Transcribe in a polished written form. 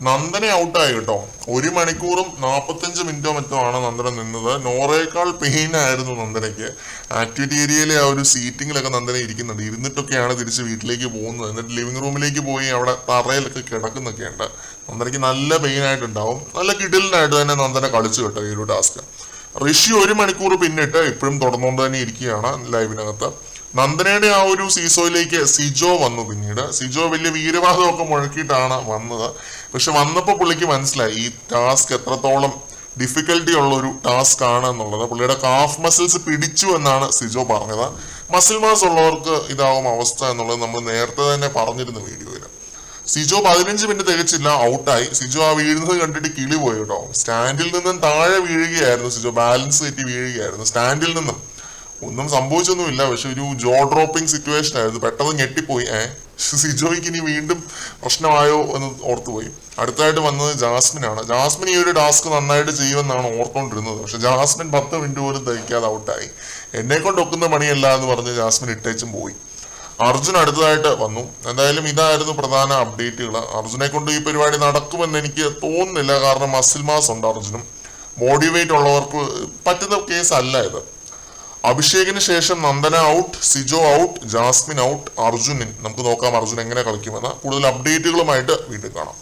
നന്ദനെ ഔട്ടായി കേട്ടോ. 1 മണിക്കൂറും 45 മിനിറ്റോ മറ്റോ ആണ് നന്ദന നിന്നത്. നോറയേക്കാൾ പെയിൻ ആയിരുന്നു നന്ദനയ്ക്ക്. ആക്ടിവിറ്റി ഏരിയയിലെ ആ ഒരു സീറ്റിങ്ങിലൊക്കെ നന്ദന ഇരിക്കുന്നുണ്ട്. ഇരുന്നിട്ടൊക്കെയാണ് തിരിച്ച് വീട്ടിലേക്ക് പോകുന്നത്. എന്നിട്ട് ലിവിംഗ് റൂമിലേക്ക് പോയി അവിടെ തറയിലൊക്കെ കിടക്കുന്നൊക്കെ ഉണ്ട്. നന്ദനയ്ക്ക് നല്ല പെയിൻ ആയിട്ടുണ്ടാവും. നല്ല കിടിലിനായിട്ട് തന്നെ നന്ദന കളിച്ചു കേട്ടോ ഈ ഒരു ടാസ്ക്. ഋഷി 1 മണിക്കൂർ പിന്നിട്ട് ഇപ്പോഴും തുടർന്നുകൊണ്ട് തന്നെ ഇരിക്കുകയാണ് ലൈവിനകത്ത്. നന്ദനയുടെ ആ ഒരു സീസോയിലേക്ക് സിജോ വന്നു. പിന്നീട് സിജോ വലിയ വീരവാദമൊക്കെ മുഴക്കിയിട്ടാണ് വന്നത്. പക്ഷെ വന്നപ്പോൾ പുള്ളിക്ക് മനസ്സിലായി ഈ ടാസ്ക് എത്രത്തോളം ഡിഫിക്കൽട്ടി ഉള്ള ഒരു ടാസ്ക് ആണ് എന്നുള്ളത്. പുള്ളിയുടെ കാഫ് മസിൽസ് പിടിച്ചു എന്നാണ് സിജോ പറഞ്ഞത്. മസിൽ മാസ് ഉള്ളവർക്ക് ഇതാവും അവസ്ഥ എന്നുള്ളത് നമ്മൾ നേരത്തെ തന്നെ പറഞ്ഞിരുന്നു വീഡിയോയിൽ. സിജോ 15 മിനിറ്റ് തികച്ചില്ല, ഔട്ടായി. സിജോ ആ വീഴുന്നത് കണ്ടിട്ട് കിളി പോയി കേട്ടോ. സ്റ്റാൻഡിൽ നിന്നും താഴെ വീഴുകയായിരുന്നു സിജോ. ബാലൻസ് തെറ്റി വീഴുകയായിരുന്നു സ്റ്റാൻഡിൽ നിന്നും. ഒന്നും സംഭവിച്ചൊന്നുമില്ല, പക്ഷെ ഒരു ജോ ഡ്രോപ്പിംഗ് സിറ്റുവേഷൻ ആയിരുന്നു. പെട്ടെന്ന് ഞെട്ടിപ്പോയി. സിജോയ്ക്ക് ഇനി വീണ്ടും പ്രശ്നമായോ എന്ന് ഓർത്തുപോയി. അടുത്തായിട്ട് വന്നത് ജാസ്മിൻ ആണ്. ജാസ്മിൻ ഈ ഒരു ടാസ്ക് നന്നായിട്ട് ചെയ്യുമെന്നാണ് ഓർത്തുകൊണ്ടിരുന്നത്. പക്ഷെ ജാസ്മിൻ 10 മിനിറ്റ് പോലും തയ്ക്കാതെ ഔട്ടായി. എന്നെ കൊണ്ട് ഒക്കുന്ന പണിയല്ല എന്ന് പറഞ്ഞ് ജാസ്മിൻ ഇട്ടേച്ചും പോയി. അർജുൻ അടുത്തതായിട്ട് വന്നു. എന്തായാലും ഇതായിരുന്നു പ്രധാന അപ്ഡേറ്റുകൾ. അർജുനെ കൊണ്ട് ഈ പരിപാടി നടക്കുമെന്ന് എനിക്ക് തോന്നുന്നില്ല. കാരണം മസിൽ മാസ് ഉണ്ട് അർജുനും. ബോഡി വെയിറ്റ് ഉള്ളവർക്ക് പറ്റുന്ന കേസ് അല്ല ഇത്. അഭിഷേകിന് ശേഷം Nandana out, Sijo out, Jasmin out, Arjun. നമുക്ക് നോക്കാം അർജുൻ എങ്ങനെ കളിക്കുമെന്ന്. കൂടുതൽ അപ്ഡേറ്റുകളുമായിട്ട് വീണ്ടും കാണാം.